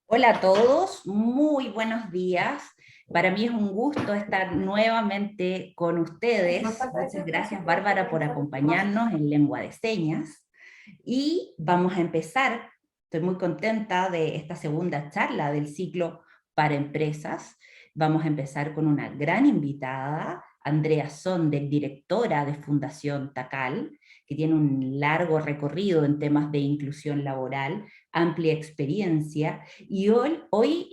Hola a todos, muy buenos días. Para mí es un gusto estar nuevamente con ustedes. Muchas gracias, Bárbara, por acompañarnos en lengua de señas. Y vamos a empezar. Estoy muy contenta de esta segunda charla del ciclo para empresas. Vamos a empezar con una gran invitada, Andrea Sonder, directora de Fundación Tacal, que tiene un largo recorrido en temas de inclusión laboral, amplia experiencia, y hoy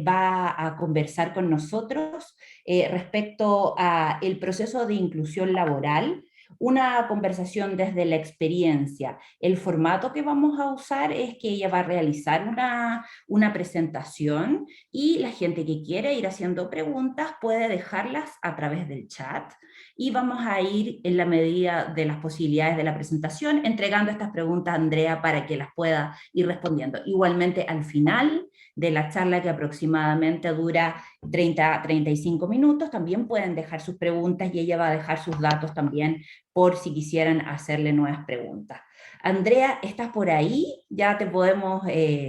va a conversar con nosotros respecto a el proceso de inclusión laboral, una conversación desde la experiencia. El formato que vamos a usar es que ella va a realizar una presentación y la gente que quiere ir haciendo preguntas puede dejarlas a través del chat y vamos a ir en la medida de las posibilidades de la presentación entregando estas preguntas a Andrea para que las pueda ir respondiendo. Igualmente al final de la charla, que aproximadamente dura 30-35 minutos, también pueden dejar sus preguntas y ella va a dejar sus datos también por si quisieran hacerle nuevas preguntas. Andrea, ¿estás por ahí? Ya te podemos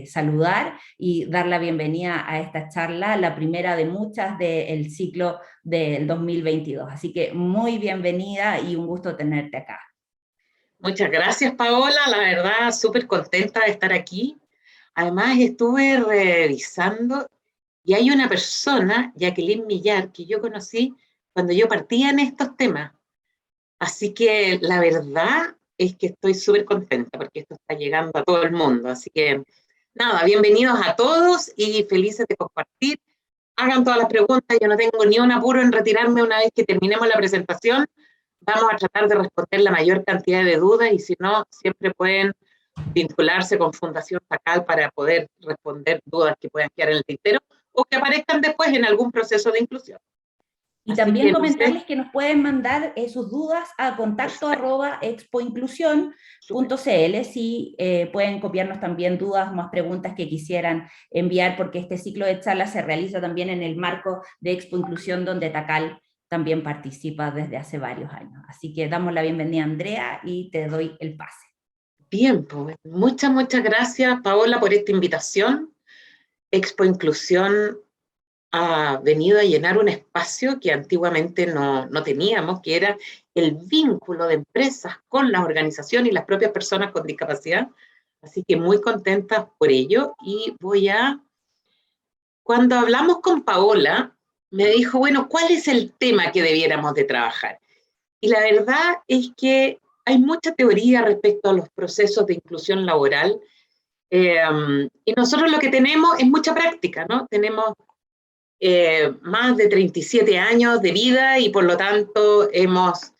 saludar y dar la bienvenida a esta charla, la primera de muchas del ciclo del 2022. Así que muy bienvenida y un gusto tenerte acá. Muchas gracias, Paola. La verdad, súper contenta de estar aquí. Además, estuve revisando y hay una persona, Jacqueline Millar, que yo conocí cuando yo partía en estos temas. Así que la verdad es que estoy súper contenta porque esto está llegando a todo el mundo. Así que nada, bienvenidos a todos y felices de compartir. Hagan todas las preguntas, yo no tengo ni un apuro en retirarme una vez que terminemos la presentación. Vamos a tratar de responder la mayor cantidad de dudas y si no, siempre pueden vincularse con Fundación Tacal para poder responder dudas que puedan quedar en el tintero o que aparezcan después en algún proceso de inclusión. Y Así también que no sé, comentarles que nos pueden mandar sus dudas a súper. contacto@expoinclusión.cl si pueden copiarnos también dudas o más preguntas que quisieran enviar, porque este ciclo de charlas se realiza también en el marco de Expo Inclusión, donde Tacal también participa desde hace varios años. Así que damos la bienvenida a Andrea y te doy el pase. Bien, pues muchas gracias, Paola, por esta invitación. Expo Inclusión ha venido a llenar un espacio que antiguamente no teníamos, que era el vínculo de empresas con las organizaciones y las propias personas con discapacidad. Así que muy contenta por ello y cuando hablamos con Paola, me dijo, bueno, ¿cuál es el tema que debiéramos de trabajar? Y la verdad es que hay mucha teoría respecto a los procesos de inclusión laboral y nosotros lo que tenemos es mucha práctica, ¿no? Tenemos más de 37 años de vida y por lo tanto hemos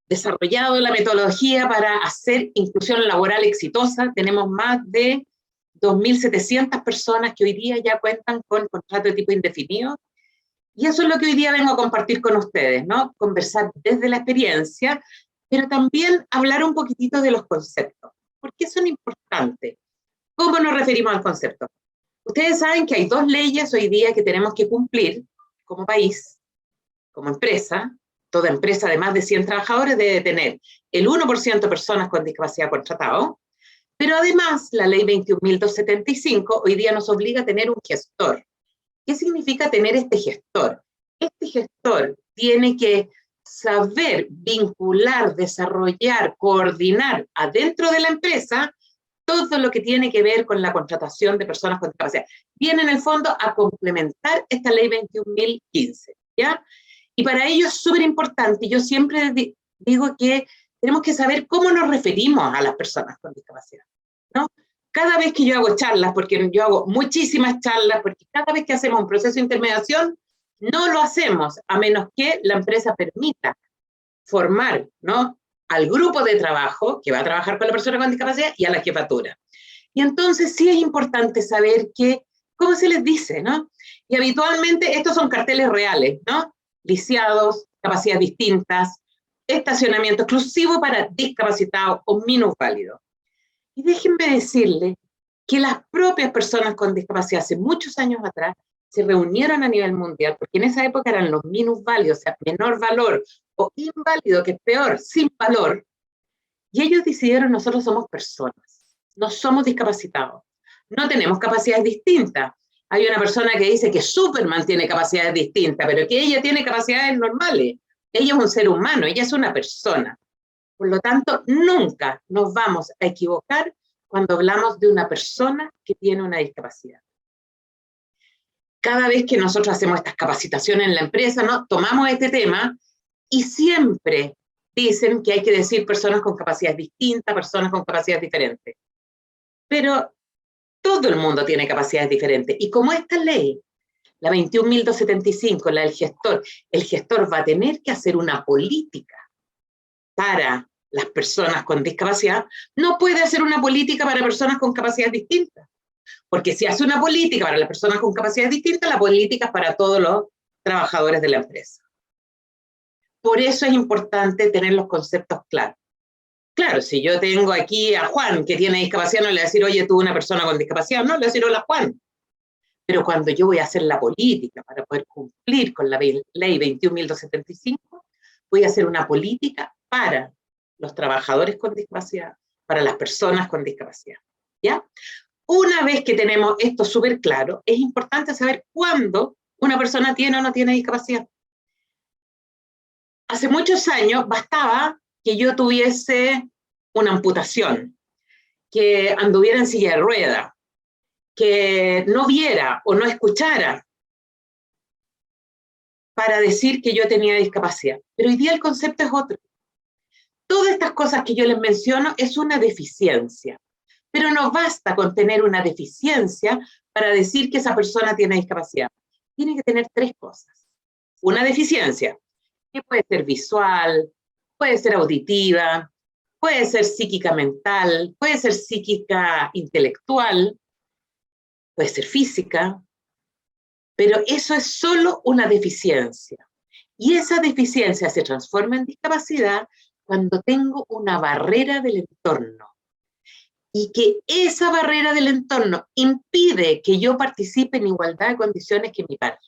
desarrollado la metodología para hacer inclusión laboral exitosa. Tenemos más de 2.700 personas que hoy día ya cuentan con contrato de tipo indefinido. Y eso es lo que hoy día vengo a compartir con ustedes, ¿no? Conversar desde la experiencia, pero también hablar un poquitito de los conceptos. ¿Por qué son importantes? ¿Cómo nos referimos al concepto? Ustedes saben que hay dos leyes hoy día que tenemos que cumplir como país, como empresa. Toda empresa de más de 100 trabajadores debe tener el 1% de personas con discapacidad contratado, pero además la ley 21.275 hoy día nos obliga a tener un gestor. ¿Qué significa tener este gestor? Este gestor tiene que saber vincular, desarrollar, coordinar adentro de la empresa todo lo que tiene que ver con la contratación de personas con discapacidad. Viene en el fondo a complementar esta ley 21.015, ¿ya? Y para ello es súper importante, yo siempre digo que tenemos que saber cómo nos referimos a las personas con discapacidad, ¿no? Cada vez que yo hago charlas, porque yo hago muchísimas charlas, porque cada vez que hacemos un proceso de intermediación, no lo hacemos a menos que la empresa permita formar, ¿no?, al grupo de trabajo que va a trabajar con la persona con discapacidad y a la jefatura. Y entonces sí es importante saber cómo se les dice, ¿no? Y habitualmente estos son carteles reales, ¿no? Lisiados, capacidades distintas, estacionamiento exclusivo para discapacitados o minusválidos. Y déjenme decirles que las propias personas con discapacidad hace muchos años atrás se reunieron a nivel mundial, porque en esa época eran los minusválidos, o sea, menor valor, o inválido, que es peor, sin valor, y ellos decidieron, nosotros somos personas, no somos discapacitados, no tenemos capacidades distintas. Hay una persona que dice que Superman tiene capacidades distintas, pero que ella tiene capacidades normales. Ella es un ser humano, ella es una persona. Por lo tanto, nunca nos vamos a equivocar cuando hablamos de una persona que tiene una discapacidad. Cada vez que nosotros hacemos estas capacitaciones en la empresa, ¿no?, tomamos este tema y siempre dicen que hay que decir personas con capacidades distintas, personas con capacidades diferentes. Pero todo el mundo tiene capacidades diferentes. Y como esta ley, la 21.275, la del gestor, el gestor va a tener que hacer una política para las personas con discapacidad, no puede hacer una política para personas con capacidades distintas. Porque si hace una política para las personas con capacidades distintas, la política es para todos los trabajadores de la empresa. Por eso es importante tener los conceptos claros. Claro, si yo tengo aquí a Juan que tiene discapacidad, no le voy a decir, oye, tú una persona con discapacidad, no, le voy a decir, hola Juan. Pero cuando yo voy a hacer la política para poder cumplir con la ley 21.275, voy a hacer una política para los trabajadores con discapacidad, para las personas con discapacidad. ¿Ya? Una vez que tenemos esto súper claro, es importante saber cuándo una persona tiene o no tiene discapacidad. Hace muchos años bastaba que yo tuviese una amputación, que anduviera en silla de ruedas, que no viera o no escuchara, para decir que yo tenía discapacidad. Pero hoy día el concepto es otro. Todas estas cosas que yo les menciono es una deficiencia, pero no basta con tener una deficiencia para decir que esa persona tiene discapacidad. Tiene que tener tres cosas. Una deficiencia, que puede ser visual, puede ser auditiva, puede ser psíquica mental, puede ser psíquica intelectual, puede ser física, pero eso es solo una deficiencia. Y esa deficiencia se transforma en discapacidad cuando tengo una barrera del entorno. Y que esa barrera del entorno impide que yo participe en igualdad de condiciones que mi par.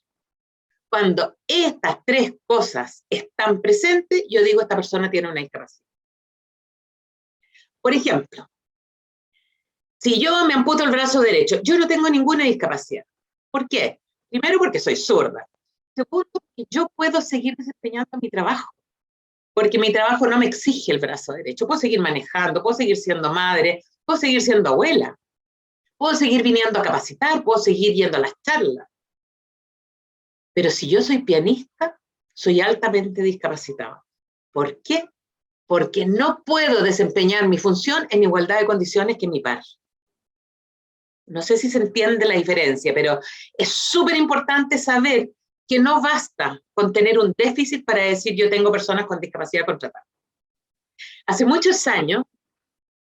Cuando estas tres cosas están presentes, yo digo, esta persona tiene una discapacidad. Por ejemplo, si yo me amputo el brazo derecho, yo no tengo ninguna discapacidad. ¿Por qué? Primero, porque soy zurda. Segundo, porque yo puedo seguir desempeñando mi trabajo. Porque mi trabajo no me exige el brazo derecho. Puedo seguir manejando, puedo seguir siendo madre, puedo seguir siendo abuela. Puedo seguir viniendo a capacitar, puedo seguir yendo a las charlas. Pero si yo soy pianista, soy altamente discapacitado. ¿Por qué? Porque no puedo desempeñar mi función en igualdad de condiciones que mi par. No sé si se entiende la diferencia, pero es súper importante saber que no basta con tener un déficit para decir yo tengo personas con discapacidad contratadas. Hace muchos años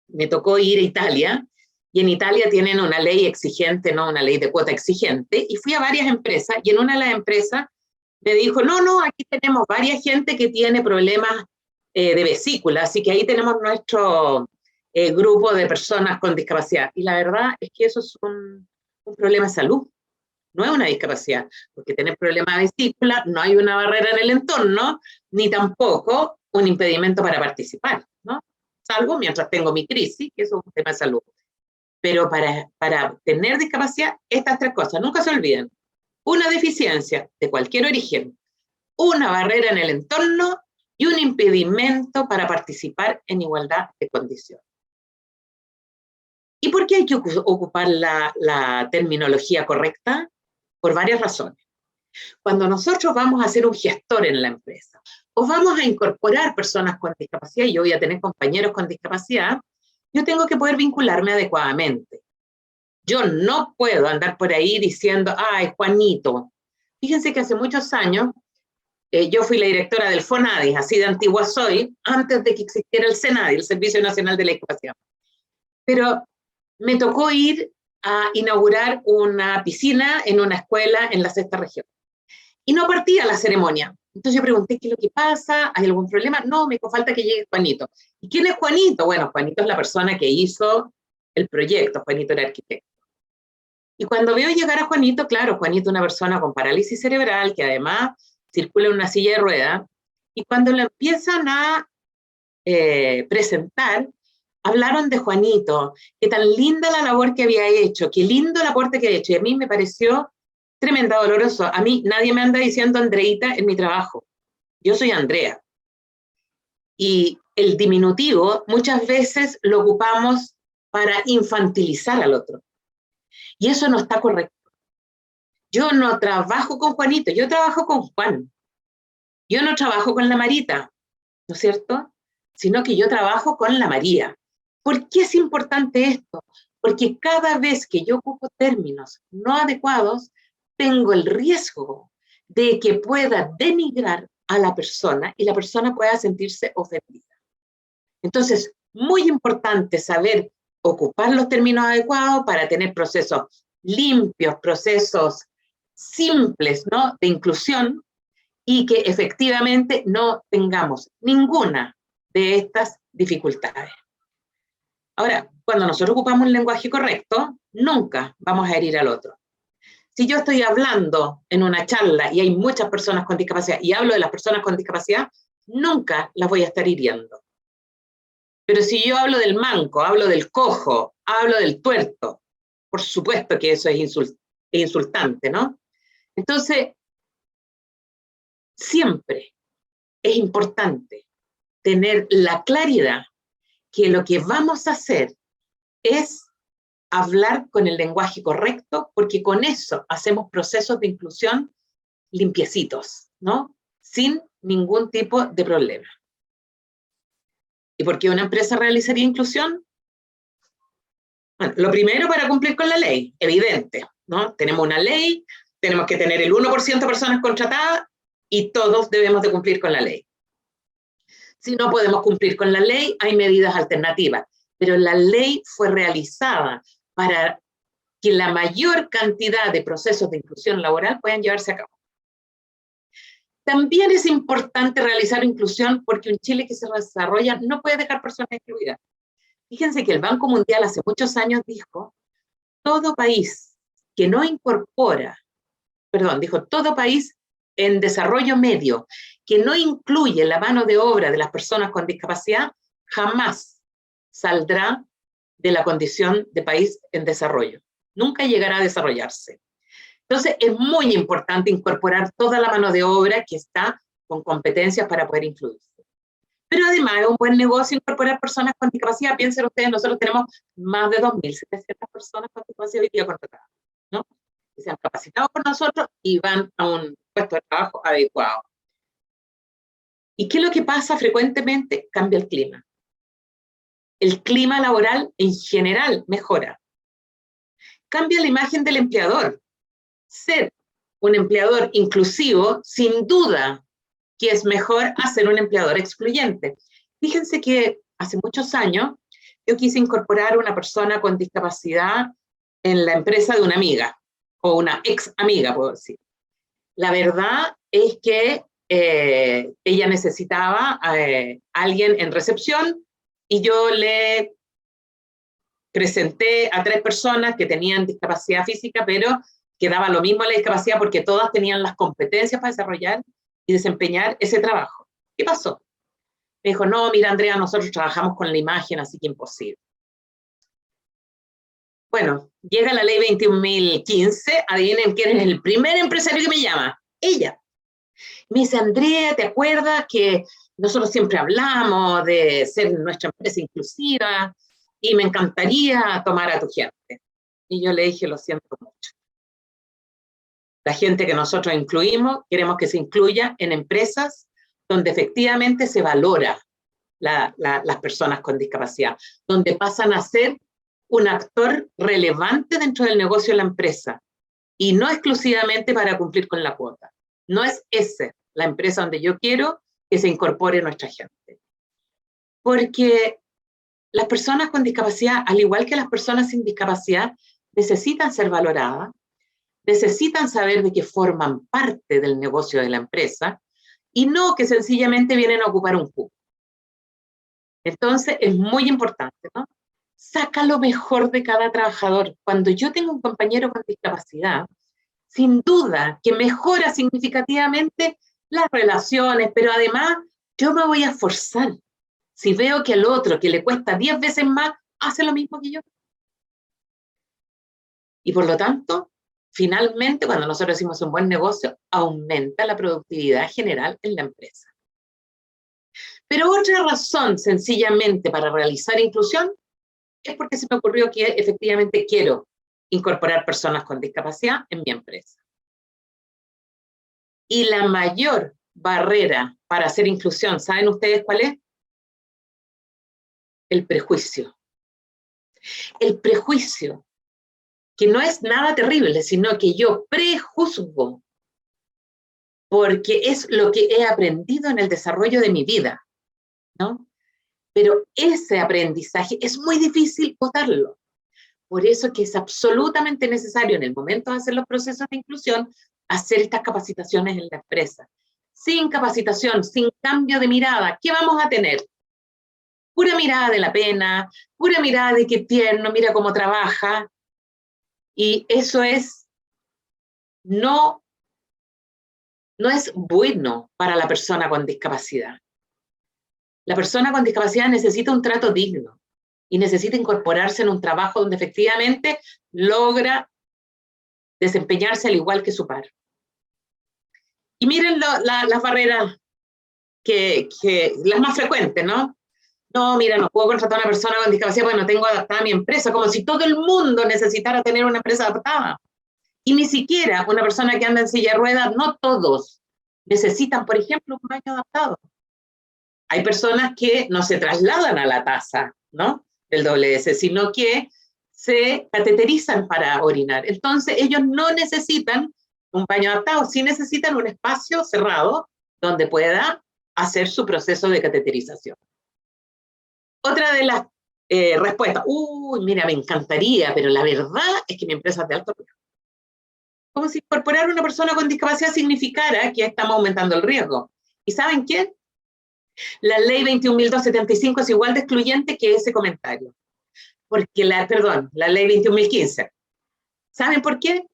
me tocó ir a Italia, y en Italia tienen una ley exigente, ¿no? Una ley de cuota exigente, y fui a varias empresas, y en una de las empresas me dijo, no, aquí tenemos varias gente que tiene problemas de vesícula, así que ahí tenemos nuestro grupo de personas con discapacidad. Y la verdad es que eso es un problema de salud, no es una discapacidad, porque tener problemas de vesícula no hay una barrera en el entorno, ni tampoco un impedimento para participar, ¿no? Salvo mientras tengo mi crisis, que eso es un tema de salud. Pero para tener discapacidad, estas tres cosas, nunca se olviden. Una deficiencia de cualquier origen, una barrera en el entorno y un impedimento para participar en igualdad de condiciones. ¿Y por qué hay que ocupar la terminología correcta? Por varias razones. Cuando nosotros vamos a ser un gestor en la empresa, o vamos a incorporar personas con discapacidad, y yo voy a tener compañeros con discapacidad, yo tengo que poder vincularme adecuadamente. Yo no puedo andar por ahí diciendo, ay, Juanito. Fíjense que hace muchos años yo fui la directora del FONADIS, así de antigua soy, antes de que existiera el SENADI, el Servicio Nacional de la Discapacidad. Pero me tocó ir a inaugurar una piscina en una escuela en la sexta región. Y no partía la ceremonia. Entonces yo pregunté, ¿qué es lo que pasa? ¿Hay algún problema? No, me dijo, falta que llegue Juanito. ¿Y quién es Juanito? Bueno, Juanito es la persona que hizo el proyecto, Juanito era arquitecto. Y cuando veo llegar a Juanito, claro, Juanito es una persona con parálisis cerebral, que además circula en una silla de ruedas, y cuando lo empiezan a presentar, hablaron de Juanito, qué tan linda la labor que había hecho, qué lindo el aporte que había hecho, y a mí me pareció tremenda, doloroso. A mí nadie me anda diciendo Andreita en mi trabajo. Yo soy Andrea. Y el diminutivo muchas veces lo ocupamos para infantilizar al otro. Y eso no está correcto. Yo no trabajo con Juanito, yo trabajo con Juan. Yo no trabajo con la Marita, ¿no es cierto? Sino que yo trabajo con la María. ¿Por qué es importante esto? Porque cada vez que yo ocupo términos no adecuados, tengo el riesgo de que pueda denigrar a la persona y la persona pueda sentirse ofendida. Entonces, muy importante saber ocupar los términos adecuados para tener procesos limpios, procesos simples, ¿no?, de inclusión, y que efectivamente no tengamos ninguna de estas dificultades. Ahora, cuando nosotros ocupamos un lenguaje correcto, nunca vamos a herir al otro. Si yo estoy hablando en una charla y hay muchas personas con discapacidad y hablo de las personas con discapacidad, nunca las voy a estar hiriendo. Pero si yo hablo del manco, hablo del cojo, hablo del tuerto, por supuesto que eso es insultante, ¿no? Entonces, siempre es importante tener la claridad que lo que vamos a hacer es hablar con el lenguaje correcto, porque con eso hacemos procesos de inclusión limpiecitos, ¿no? Sin ningún tipo de problema. ¿Y por qué una empresa realizaría inclusión? Bueno, lo primero, para cumplir con la ley, evidente, ¿no? Tenemos una ley, tenemos que tener el 1% de personas contratadas y todos debemos de cumplir con la ley. Si no podemos cumplir con la ley, hay medidas alternativas, pero la ley fue realizada para que la mayor cantidad de procesos de inclusión laboral puedan llevarse a cabo. También es importante realizar inclusión porque un Chile que se desarrolla no puede dejar personas excluidas. Fíjense que el Banco Mundial hace muchos años dijo, todo país que no incorpora, dijo, todo país en desarrollo medio que no incluye la mano de obra de las personas con discapacidad, jamás saldrá de la condición de país en desarrollo. Nunca llegará a desarrollarse. Entonces, es muy importante incorporar toda la mano de obra que está con competencias para poder incluirse. Pero además es un buen negocio incorporar personas con discapacidad. Piensen ustedes, nosotros tenemos más de 2.700 personas con discapacidad hoy día contratadas, ¿no? Que se han capacitado por nosotros y van a un puesto de trabajo adecuado. ¿Y qué es lo que pasa frecuentemente? Cambia el clima. El clima laboral en general mejora. Cambia la imagen del empleador. Ser un empleador inclusivo, sin duda, que es mejor a ser un empleador excluyente. Fíjense que hace muchos años yo quise incorporar a una persona con discapacidad en la empresa de una amiga, o una ex amiga, puedo decir. La verdad es que ella necesitaba a alguien en recepción y yo le presenté a 3 personas que tenían discapacidad física, pero que daba lo mismo la discapacidad porque todas tenían las competencias para desarrollar y desempeñar ese trabajo. ¿Qué pasó? Me dijo, no, mira, Andrea, nosotros trabajamos con la imagen, así que imposible. Bueno, llega la ley 21.015, adivinen quién es el primer empresario que me llama. Ella. Me dice, Andrea, ¿te acuerdas que nosotros siempre hablamos de ser nuestra empresa inclusiva y me encantaría tomar a tu gente? Y yo le dije, lo siento mucho. La gente que nosotros incluimos, queremos que se incluya en empresas donde efectivamente se valora las personas con discapacidad, donde pasan a ser un actor relevante dentro del negocio de la empresa y no exclusivamente para cumplir con la cuota. No es esa la empresa donde yo quiero que se incorpore nuestra gente. Porque las personas con discapacidad, al igual que las personas sin discapacidad, necesitan ser valoradas, necesitan saber de que forman parte del negocio de la empresa y no que sencillamente vienen a ocupar un cupo. Entonces, es muy importante, ¿no? Saca lo mejor de cada trabajador. Cuando yo tengo un compañero con discapacidad, sin duda que mejora significativamente las relaciones, pero además yo me voy a esforzar. si veo que al otro, que le cuesta 10 veces más, hace lo mismo que yo? Y por lo tanto, finalmente, cuando nosotros hacemos un buen negocio, aumenta la productividad general en la empresa. Pero otra razón, sencillamente, para realizar inclusión, es porque se me ocurrió que efectivamente quiero incorporar personas con discapacidad en mi empresa. Y la mayor barrera para hacer inclusión, ¿saben ustedes cuál es? El prejuicio. El prejuicio, que no es nada terrible, sino que yo prejuzgo, porque es lo que he aprendido en el desarrollo de mi vida, ¿no? Pero ese aprendizaje es muy difícil botarlo. Por eso que es absolutamente necesario en el momento de hacer los procesos de inclusión, hacer estas capacitaciones en la empresa. Sin capacitación, sin cambio de mirada, ¿qué vamos a tener? Pura mirada de la pena, pura mirada de qué tierno, mira cómo trabaja. Y eso no es bueno para la persona con discapacidad. La persona con discapacidad necesita un trato digno y necesita incorporarse en un trabajo donde efectivamente logra desempeñarse al igual que su par. Y miren las barreras las más frecuentes, ¿no? No, mira, no puedo contratar a una persona con discapacidad porque no tengo adaptada mi empresa, como si todo el mundo necesitara tener una empresa adaptada. Y ni siquiera una persona que anda en silla de ruedas, no todos necesitan, por ejemplo, un baño adaptado. Hay personas que no se trasladan a la taza, ¿no?, del WS, sino que se cateterizan para orinar. Entonces, ellos no necesitan un baño adaptado, sí necesitan un espacio cerrado donde pueda hacer su proceso de cateterización. Otra de las respuestas, mira, me encantaría, pero la verdad es que mi empresa es de alto riesgo. Como si incorporar a una persona con discapacidad significara que estamos aumentando el riesgo. ¿Y saben qué? La ley 21.275 es igual de excluyente que ese comentario. Porque la ley 21.015. ¿Saben por qué?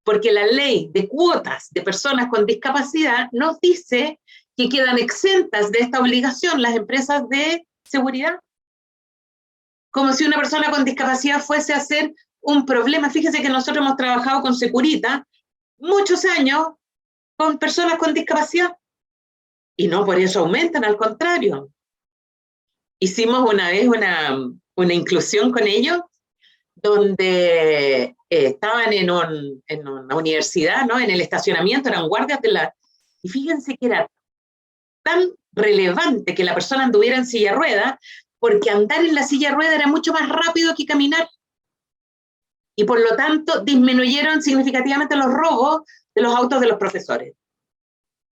Porque la ley de cuotas de personas con discapacidad nos dice que quedan exentas de esta obligación las empresas de seguridad. Como si una persona con discapacidad fuese a ser un problema. Fíjense que nosotros hemos trabajado con Securita muchos años con personas con discapacidad. Y no por eso aumentan, al contrario. Hicimos una vez una inclusión con ellos, donde estaban en una universidad, ¿no?, en el estacionamiento, eran guardias de la... Y fíjense que era tan relevante que la persona anduviera en silla de ruedas, porque andar en la silla de ruedas era mucho más rápido que caminar. Y por lo tanto disminuyeron significativamente los robos de los autos de los profesores.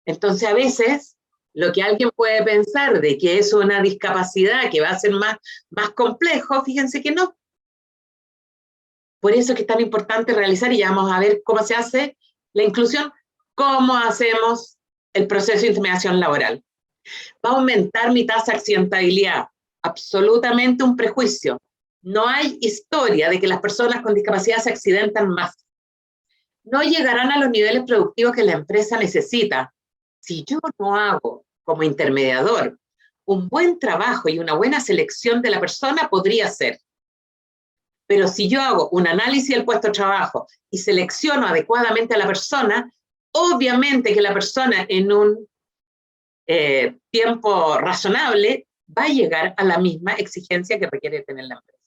Entonces a veces lo que alguien puede pensar de que es una discapacidad que va a ser más complejo, fíjense que no. Por eso es que es tan importante realizar, y ya vamos a ver cómo se hace la inclusión, cómo hacemos el proceso de intermediación laboral. Va a aumentar mi tasa de accidentabilidad, absolutamente un prejuicio. No hay historia de que las personas con discapacidad se accidentan más. No llegarán a los niveles productivos que la empresa necesita. Si yo no hago como intermediador un buen trabajo y una buena selección de la persona, podría ser. Pero si yo hago un análisis del puesto de trabajo y selecciono adecuadamente a la persona, obviamente que la persona en un tiempo razonable va a llegar a la misma exigencia que requiere tener la empresa.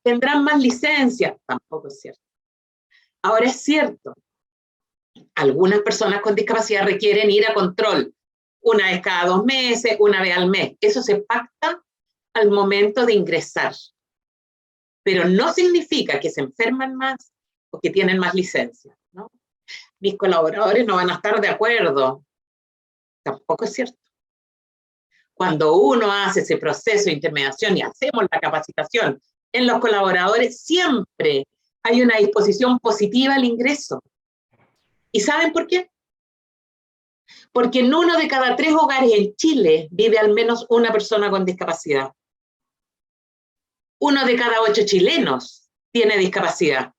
¿Tendrán más licencias? Tampoco es cierto. Ahora es cierto, algunas personas con discapacidad requieren ir a control una vez cada 2 meses, una vez al mes. Eso se pacta al momento de ingresar. Pero no significa que se enferman más o que tienen más licencias, ¿no? Mis colaboradores no van a estar de acuerdo. Tampoco es cierto. Cuando uno hace ese proceso de intermediación y hacemos la capacitación en los colaboradores, siempre hay una disposición positiva al ingreso. ¿Y saben por qué? Porque en 1 de cada 3 hogares en Chile vive al menos una persona con discapacidad. 1 de cada 8 chilenos tiene discapacidad.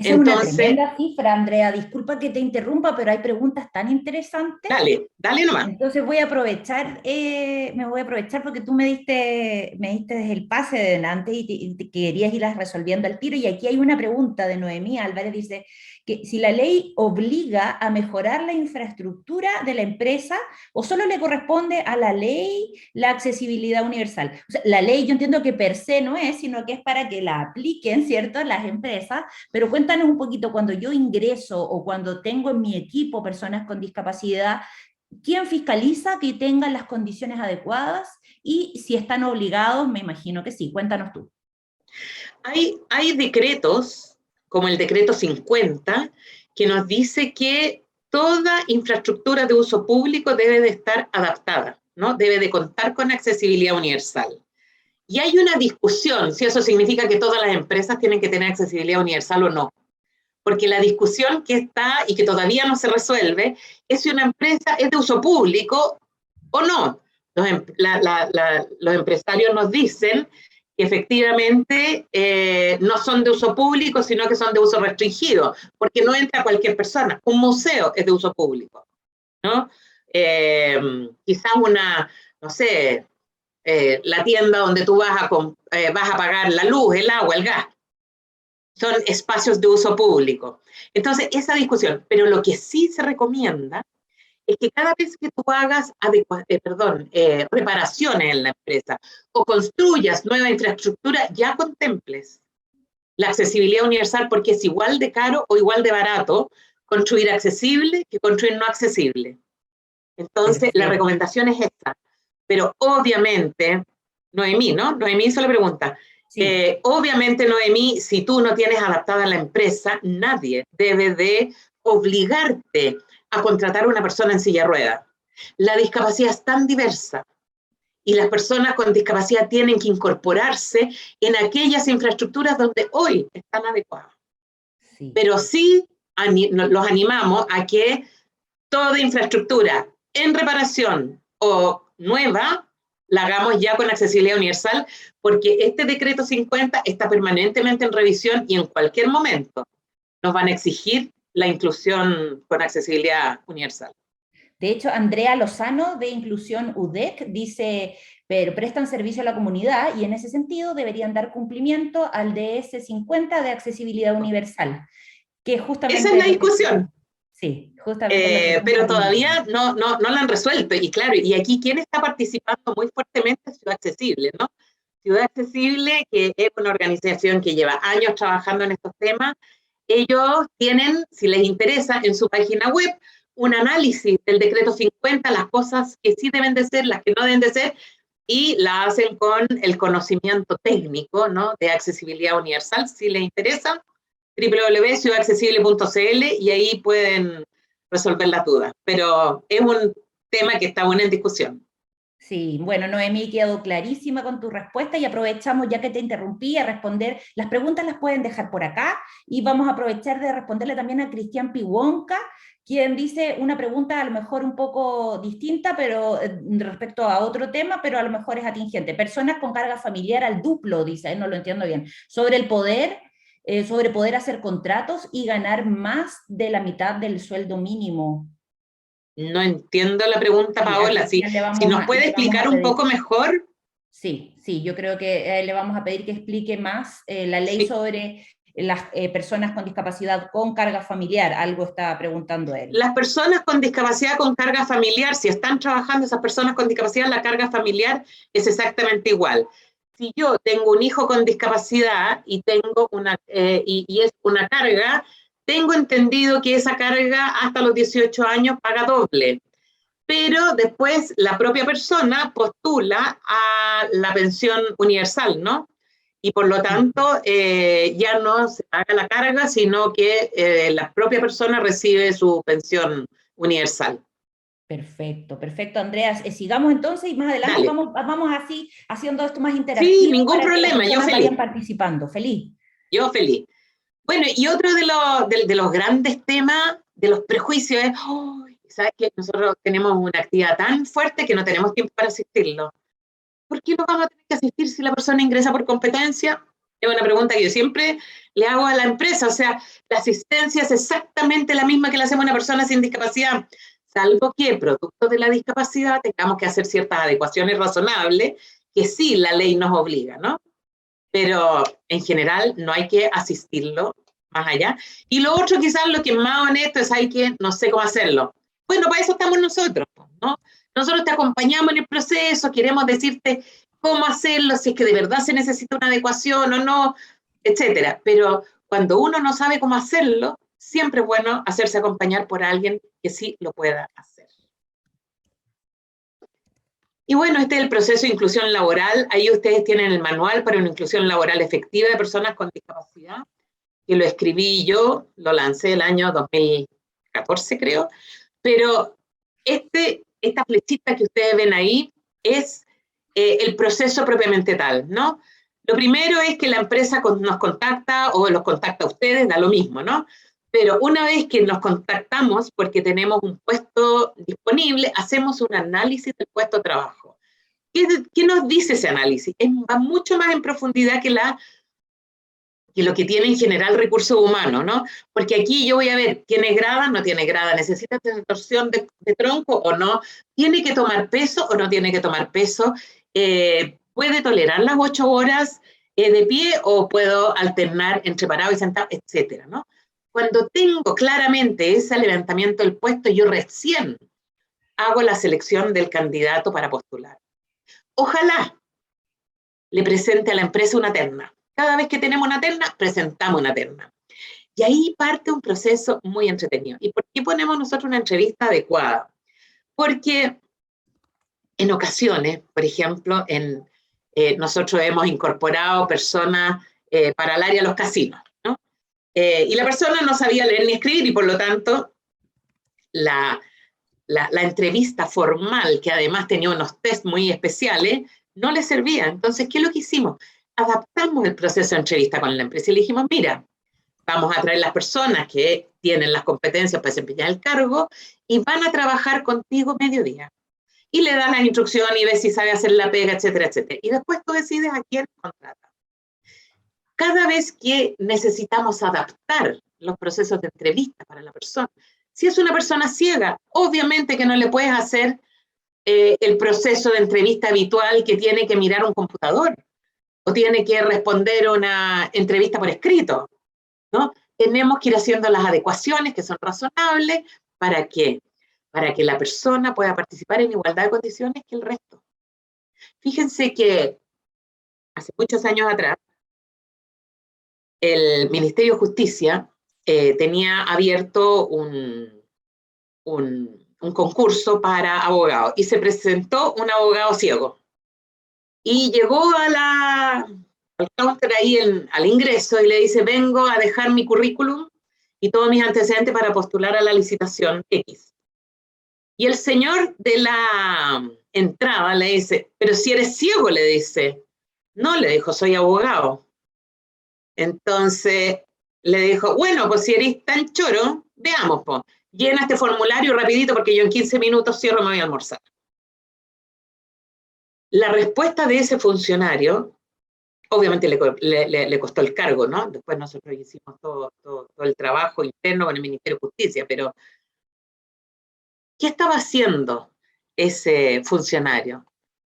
Esa es una Entonces, tremenda cifra, Andrea. Disculpa que te interrumpa, pero hay preguntas tan interesantes. dale nomás. Entonces voy a aprovechar, me voy a aprovechar porque tú me diste desde el pase de delante y te querías irlas resolviendo al tiro. Y aquí hay una pregunta de Noemí Álvarez, dice que si la ley obliga a mejorar la infraestructura de la empresa o solo le corresponde a la ley la accesibilidad universal. O sea, la ley yo entiendo que per se no es, sino que es para que la apliquen, ¿cierto?, las empresas, pero cuéntanos un poquito, cuando yo ingreso o cuando tengo en mi equipo personas con discapacidad, ¿quién fiscaliza que tengan las condiciones adecuadas? Y si están obligados, me imagino que sí. Cuéntanos tú. Hay decretos, como el decreto 50, que nos dice que toda infraestructura de uso público debe de estar adaptada, ¿no? Debe de contar con accesibilidad universal. Y hay una discusión si eso significa que todas las empresas tienen que tener accesibilidad universal o no. Porque la discusión que está y que todavía no se resuelve es si una empresa es de uso público o no. Los empresarios nos dicen que efectivamente no son de uso público, sino que son de uso restringido, porque no entra cualquier persona. Un museo es de uso público, ¿no? Quizás no sé, la tienda donde tú vas a pagar la luz, el agua, el gas. Son espacios de uso público. Entonces, esa discusión, pero lo que sí se recomienda es que cada vez que tú hagas reparaciones en la empresa o construyas nueva infraestructura, ya contemples la accesibilidad universal, porque es igual de caro o igual de barato construir accesible que construir no accesible. Entonces, la Perfecto. recomendación es esta. Pero obviamente, Noemí, ¿no? Noemí hizo la pregunta. Sí. Obviamente, Noemí, si tú no tienes adaptada la empresa, nadie debe de obligarte a contratar a una persona en silla de ruedas. La discapacidad es tan diversa y las personas con discapacidad tienen que incorporarse en aquellas infraestructuras donde hoy están adecuadas. Sí. Pero sí los animamos a que toda infraestructura en reparación o nueva la hagamos ya con accesibilidad universal, porque este decreto 50 está permanentemente en revisión y en cualquier momento nos van a exigir la inclusión con accesibilidad universal. De hecho, Andrea Lozano de Inclusión UDEC dice, pero prestan servicio a la comunidad y en ese sentido deberían dar cumplimiento al DS 50 de accesibilidad universal, que Esa es justamente la es lo que... discusión, Sí, justamente es lo que estamos pero reivindicando. todavía no la han resuelto. Y claro, y aquí, ¿quién está participando muy fuertemente? Ciudad Accesible, ¿no? Ciudad Accesible, que es una organización que lleva años trabajando en estos temas. Ellos tienen, si les interesa, en su página web un análisis del decreto 50, las cosas que sí deben de ser, las que no deben de ser, y la hacen con el conocimiento técnico, ¿no?, de accesibilidad universal. Si les interesa, www.ciudadaccesible.cl, y ahí pueden resolver las dudas. Pero es un tema que está bueno en discusión. Sí, bueno, Noemí, quedó clarísima con tu respuesta y aprovechamos, ya que te interrumpí, a responder. Las preguntas las pueden dejar por acá y vamos a aprovechar de responderle también a Cristian Piwonka, quien dice una pregunta a lo mejor un poco distinta, pero respecto a otro tema, pero a lo mejor es atingente. Personas con carga familiar al duplo, dice, no lo entiendo bien, sobre poder hacer contratos y ganar más de la mitad del sueldo mínimo. No entiendo la pregunta, Sí, a Paola. Cristian Si nos puede le vamos explicar a un pedir. poco mejor. Sí, sí, yo creo que le vamos a pedir que explique más la ley Sí. sobre las personas con discapacidad con carga familiar. Algo está preguntando él. Las personas con discapacidad con carga familiar, si están trabajando esas personas con discapacidad, la carga familiar es exactamente igual. Si yo tengo un hijo con discapacidad y es una carga, tengo entendido que esa carga hasta los 18 años paga doble, pero después la propia persona postula a la pensión universal, ¿no? Y por lo tanto ya no se paga la carga, sino que la propia persona recibe su pensión universal. Perfecto, perfecto, Andreas. Sigamos entonces y más adelante Dale. vamos así haciendo esto más Sí, interactivo ningún para que las problema, yo personas feliz, vayan participando. Feliz. yo feliz. Bueno, y otro de los grandes temas de los prejuicios es, oh, ¿sabes qué? Nosotros tenemos una actividad tan fuerte que no tenemos tiempo para asistirlo. ¿Por qué no vamos a tener que asistir si la persona ingresa por competencia? Es una pregunta que yo siempre le hago a la empresa, o sea, la asistencia es exactamente la misma que le hacemos a una persona sin discapacidad, salvo que producto de la discapacidad tengamos que hacer ciertas adecuaciones razonables, que sí la ley nos obliga, ¿no? Pero en general no hay que asistirlo más allá. Y lo otro, quizás lo que es más honesto es hay que, no sé cómo hacerlo. Bueno, para eso estamos nosotros, ¿no? Nosotros te acompañamos en el proceso, queremos decirte cómo hacerlo, si es que de verdad se necesita una adecuación o no, etcétera. Pero cuando uno no sabe cómo hacerlo, siempre es bueno hacerse acompañar por alguien que sí lo pueda hacer. Y bueno, este es el proceso de inclusión laboral. Ahí ustedes tienen el manual para una inclusión laboral efectiva de personas con discapacidad, que lo escribí yo, lo lancé el año 2014, creo. Pero esta flechita que ustedes ven ahí es el proceso propiamente tal, ¿no? Lo primero es que la empresa nos contacta o los contacta a ustedes, da lo mismo, ¿no? Pero una vez que nos contactamos porque tenemos un puesto disponible, hacemos un análisis del puesto de trabajo. ¿Qué nos dice ese análisis? Va mucho más en profundidad que lo que tiene en general recursos humanos, ¿no? Porque aquí yo voy a ver, ¿tiene grada? ¿No tiene grada? ¿Necesita torsión de tronco o no? ¿Tiene que tomar peso o no tiene que tomar peso? ¿Puede tolerar las 8 horas de pie o puedo alternar entre parado y sentado, etcétera, ¿no? Cuando tengo claramente ese levantamiento del puesto, yo recién hago la selección del candidato para postular. Ojalá le presente a la empresa una terna. Cada vez que tenemos una terna, presentamos una terna. Y ahí parte un proceso muy entretenido. ¿Y por qué ponemos nosotros una entrevista adecuada? Porque en ocasiones, por ejemplo, nosotros hemos incorporado personas para el área de los casinos, ¿no? Y la persona no sabía leer ni escribir y por lo tanto la entrevista formal, que además tenía unos test muy especiales, no le servía. Entonces, ¿qué es lo que hicimos? Adaptamos el proceso de entrevista con la empresa y le dijimos, mira, vamos a traer las personas que tienen las competencias para desempeñar el cargo y van a trabajar contigo mediodía. Y le dan las instrucciones y ves si sabe hacer la pega, etcétera, etcétera. Y después tú decides a quién contratar. Cada vez que necesitamos adaptar los procesos de entrevista para la persona, si es una persona ciega, obviamente que no le puedes hacer el proceso de entrevista habitual que tiene que mirar un computador o tiene que responder una entrevista por escrito, ¿no? Tenemos que ir haciendo las adecuaciones que son razonables para que la persona pueda participar en igualdad de condiciones que el resto. Fíjense que hace muchos años atrás, el Ministerio de Justicia tenía abierto un concurso para abogados y se presentó un abogado ciego. Y llegó al counter ahí al ingreso y le dice, vengo a dejar mi currículum y todos mis antecedentes para postular a la licitación X. Y el señor de la entrada le dice, pero si eres ciego, le dice. No, le dijo, soy abogado. Entonces le dijo, bueno, pues si eres tan choro, veamos, pues, llena este formulario rapidito porque yo en 15 minutos cierro y me voy a almorzar. La respuesta de ese funcionario, obviamente le costó el cargo, ¿no? Después nosotros hicimos todo el trabajo interno con el Ministerio de Justicia, pero ¿qué estaba haciendo ese funcionario?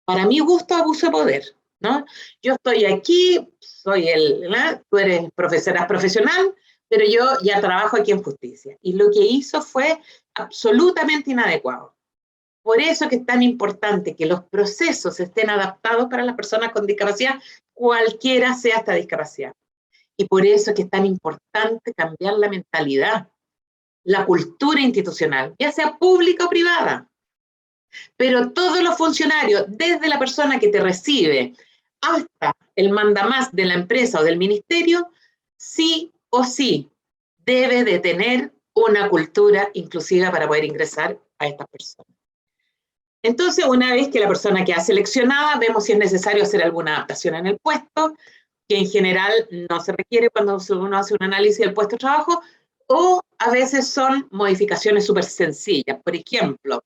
Para mi gusto, abuso de poder, ¿no? Yo estoy aquí, tú eres profesora profesional, pero yo ya trabajo aquí en justicia. Y lo que hizo fue absolutamente inadecuado. Por eso que es tan importante que los procesos estén adaptados para las personas con discapacidad, cualquiera sea esta discapacidad. Y por eso que es tan importante cambiar la mentalidad, la cultura institucional, ya sea pública o privada. Pero todos los funcionarios, desde la persona que te recibe hasta el mandamás de la empresa o del ministerio, sí o sí debe de tener una cultura inclusiva para poder ingresar a estas personas. Entonces, una vez que la persona queda seleccionada, vemos si es necesario hacer alguna adaptación en el puesto, que en general no se requiere cuando uno hace un análisis del puesto de trabajo, o a veces son modificaciones súper sencillas. Por ejemplo,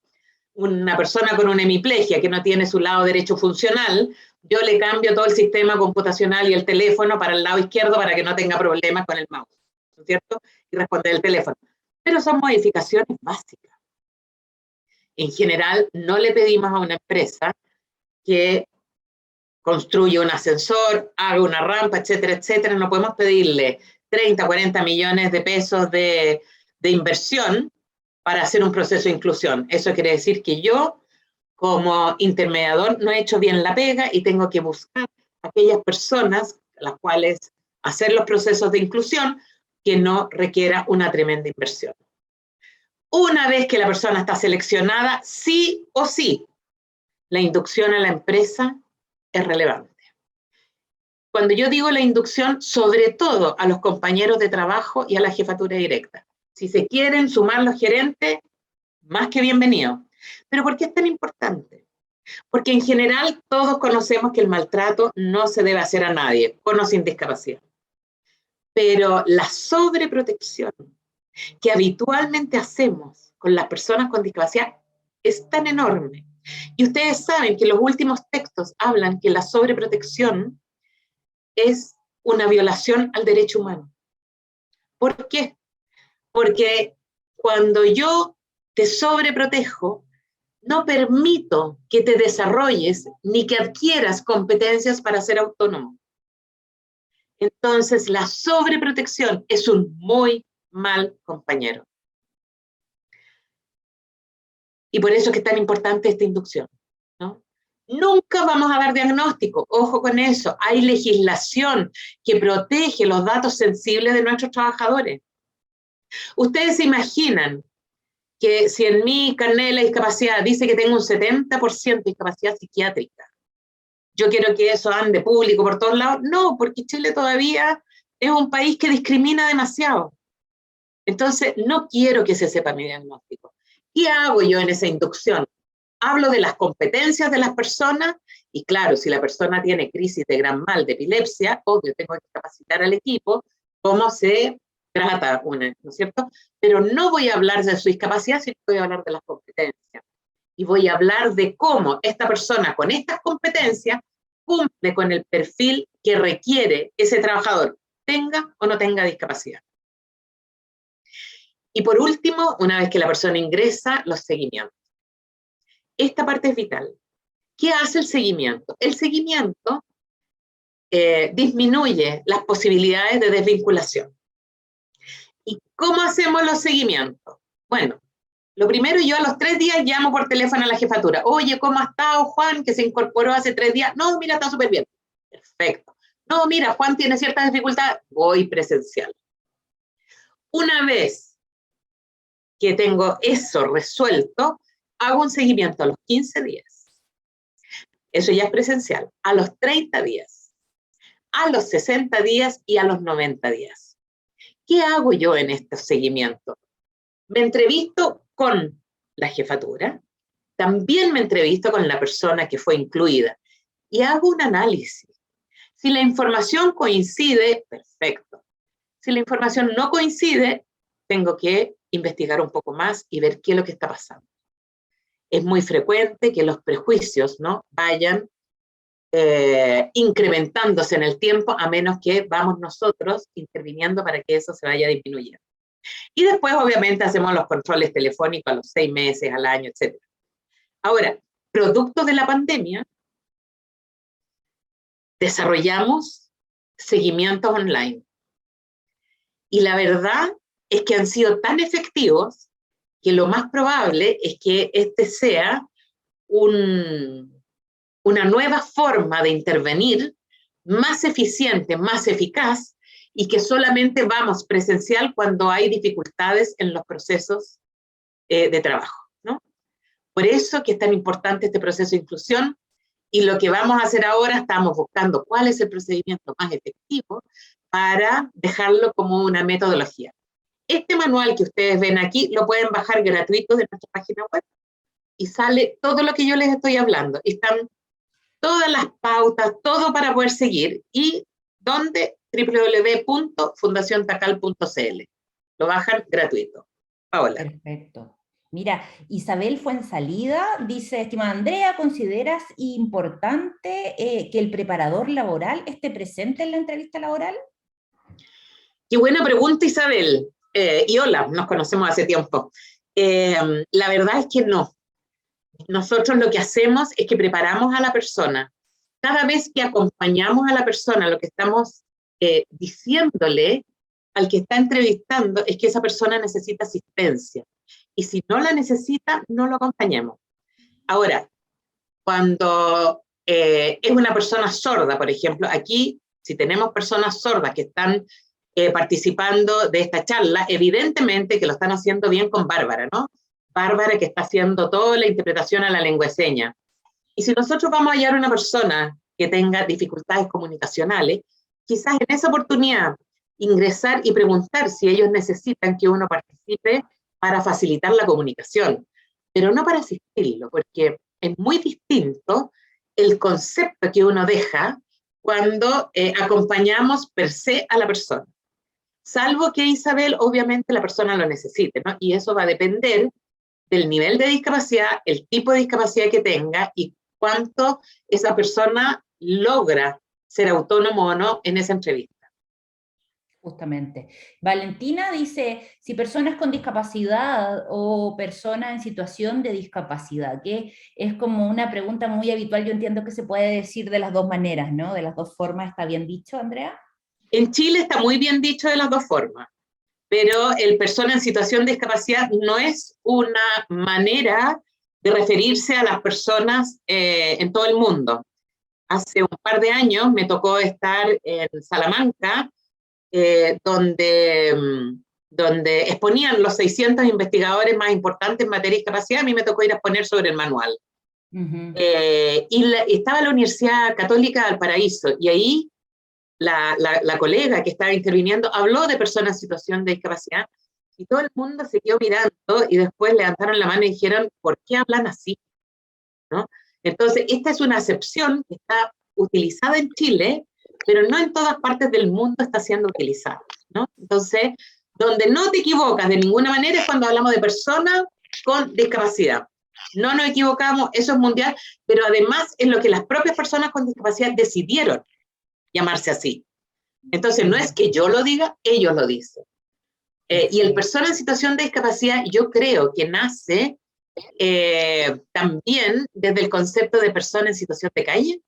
una persona con una hemiplegia que no tiene su lado derecho funcional, yo le cambio todo el sistema computacional y el teléfono para el lado izquierdo para que no tenga problemas con el mouse, ¿no es cierto? Y responder el teléfono. Pero son modificaciones básicas. En general, no le pedimos a una empresa que construya un ascensor, haga una rampa, etcétera, etcétera. No podemos pedirle 30, 40 millones de pesos de inversión para hacer un proceso de inclusión. Eso quiere decir que yo, como intermediador, no he hecho bien la pega y tengo que buscar a aquellas personas a las cuales hacer los procesos de inclusión que no requiera una tremenda inversión. Una vez que la persona está seleccionada, sí o sí, la inducción a la empresa es relevante. Cuando yo digo la inducción, sobre todo a los compañeros de trabajo y a la jefatura directa. Si se quieren sumar los gerentes, más que bienvenido. ¿Pero por qué es tan importante? Porque en general todos conocemos que el maltrato no se debe hacer a nadie, con o sin discapacidad. Pero la sobreprotección que habitualmente hacemos con las personas con discapacidad es tan enorme. Y ustedes saben que los últimos textos hablan que la sobreprotección es una violación al derecho humano. ¿Por qué? Porque cuando yo te sobreprotejo, no permito que te desarrolles ni que adquieras competencias para ser autónomo. Entonces, la sobreprotección es un muy mal compañero. Y por eso es que es tan importante esta inducción, ¿no? Nunca vamos a dar diagnóstico, ojo con eso. Hay legislación que protege los datos sensibles de nuestros trabajadores. Ustedes se imaginan que si en mi carnet de la discapacidad dice que tengo un 70% de discapacidad psiquiátrica, yo quiero que eso ande público por todos lados. No, porque Chile todavía es un país que discrimina demasiado. Entonces, no quiero que se sepa mi diagnóstico. ¿Qué hago yo en esa inducción? Hablo de las competencias de las personas y claro, si la persona tiene crisis de gran mal, de epilepsia, obvio, tengo que capacitar al equipo cómo se trata una, ¿no es cierto? Pero no voy a hablar de su discapacidad, sino voy a hablar de las competencias. Y voy a hablar de cómo esta persona con estas competencias cumple con el perfil que requiere ese trabajador, tenga o no tenga discapacidad. Y por último, una vez que la persona ingresa, los seguimientos. Esta parte es vital. ¿Qué hace el seguimiento? El seguimiento disminuye las posibilidades de desvinculación. ¿Y cómo hacemos los seguimientos? Bueno, lo primero, yo a los 3 días llamo por teléfono a la jefatura. Oye, ¿cómo ha estado Juan, que se incorporó hace 3 días? No, mira, está súper bien. Perfecto. No, mira, Juan tiene cierta dificultad. Voy presencial. Una vez que tengo eso resuelto, hago un seguimiento a los 15 días. Eso ya es presencial. A los 30 días, a los 60 días y a los 90 días. ¿Qué hago yo en este seguimiento? Me entrevisto con la jefatura, también me entrevisto con la persona que fue incluida y hago un análisis. Si la información coincide, perfecto. Si la información no coincide, tengo que investigar un poco más y ver qué es lo que está pasando. Es muy frecuente que los prejuicios, ¿no?, vayan incrementándose en el tiempo, a menos que vamos nosotros interviniendo para que eso se vaya disminuyendo. Y después, obviamente, hacemos los controles telefónicos a los 6 meses, al año, etc. Ahora, producto de la pandemia, desarrollamos seguimientos online. Y la verdad es que han sido tan efectivos que lo más probable es que este sea una nueva forma de intervenir más eficiente, más eficaz, y que solamente vamos presencial cuando hay dificultades en los procesos de trabajo, ¿no? Por eso que es tan importante este proceso de inclusión, y lo que vamos a hacer ahora, estamos buscando cuál es el procedimiento más efectivo para dejarlo como una metodología. Este manual que ustedes ven aquí lo pueden bajar gratuito de nuestra página web y sale todo lo que yo les estoy hablando. Están todas las pautas, todo para poder seguir. ¿Y dónde? www.fundaciontacal.cl. Lo bajan gratuito. Paola. Perfecto. Mira, Isabel Fuensalida dice, estimada Andrea, ¿consideras importante que el preparador laboral esté presente en la entrevista laboral? Qué buena pregunta, Isabel. Y hola, nos conocemos hace tiempo. La verdad es que no. Nosotros lo que hacemos es que preparamos a la persona. Cada vez que acompañamos a la persona, lo que estamos diciéndole al que está entrevistando es que esa persona necesita asistencia. Y si no la necesita, no lo acompañamos. Ahora, cuando es una persona sorda, por ejemplo, aquí, si tenemos personas sordas que están participando de esta charla, evidentemente que lo están haciendo bien con Bárbara, ¿no? Bárbara que está haciendo toda la interpretación a la lengua de señas. Y si nosotros vamos a hallar una persona que tenga dificultades comunicacionales, quizás en esa oportunidad ingresar y preguntar si ellos necesitan que uno participe para facilitar la comunicación, pero no para asistirlo, porque es muy distinto el concepto que uno deja cuando acompañamos per se a la persona. Salvo que, Isabel, obviamente la persona lo necesite, ¿no? Y eso va a depender del nivel de discapacidad, el tipo de discapacidad que tenga y cuánto esa persona logra ser autónomo o no en esa entrevista. Justamente. Valentina dice, si personas con discapacidad o personas en situación de discapacidad, que es como una pregunta muy habitual, yo entiendo que se puede decir de las dos maneras, ¿no? De las dos formas, ¿está bien dicho, Andrea? En Chile está muy bien dicho de las dos formas, pero el persona en situación de discapacidad no es una manera de referirse a las personas en todo el mundo. Hace un par de años me tocó estar en Salamanca, donde exponían los 600 investigadores más importantes en materia de discapacidad. A mí me tocó ir a exponer sobre el manual. Estaba la Universidad Católica de Valparaíso, y ahí la colega que estaba interviniendo habló de personas en situación de discapacidad, y todo el mundo se quedó mirando, y después levantaron la mano y dijeron, ¿por qué hablan así? ¿No? Entonces, esta es una acepción que está utilizada en Chile, pero no en todas partes del mundo está siendo utilizada, ¿no? Entonces, donde no te equivocas de ninguna manera es cuando hablamos de personas con discapacidad. No nos equivocamos, eso es mundial, pero además es lo que las propias personas con discapacidad decidieron llamarse así. Entonces, no es que yo lo diga, ellos lo dicen. Y el persona en situación de discapacidad, yo creo que nace también desde el concepto de persona en situación de calle,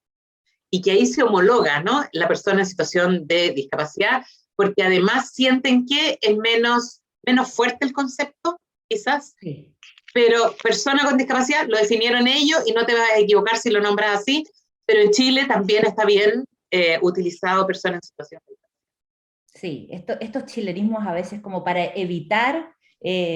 y que ahí se homologa, ¿no? La persona en situación de discapacidad, porque además sienten que es menos fuerte el concepto, quizás, sí. Pero persona con discapacidad lo definieron ellos y no te vas a equivocar si lo nombras así, pero en Chile también está bien utilizado persona en situación de discapacidad. Sí, estos chilenismos a veces como para evitar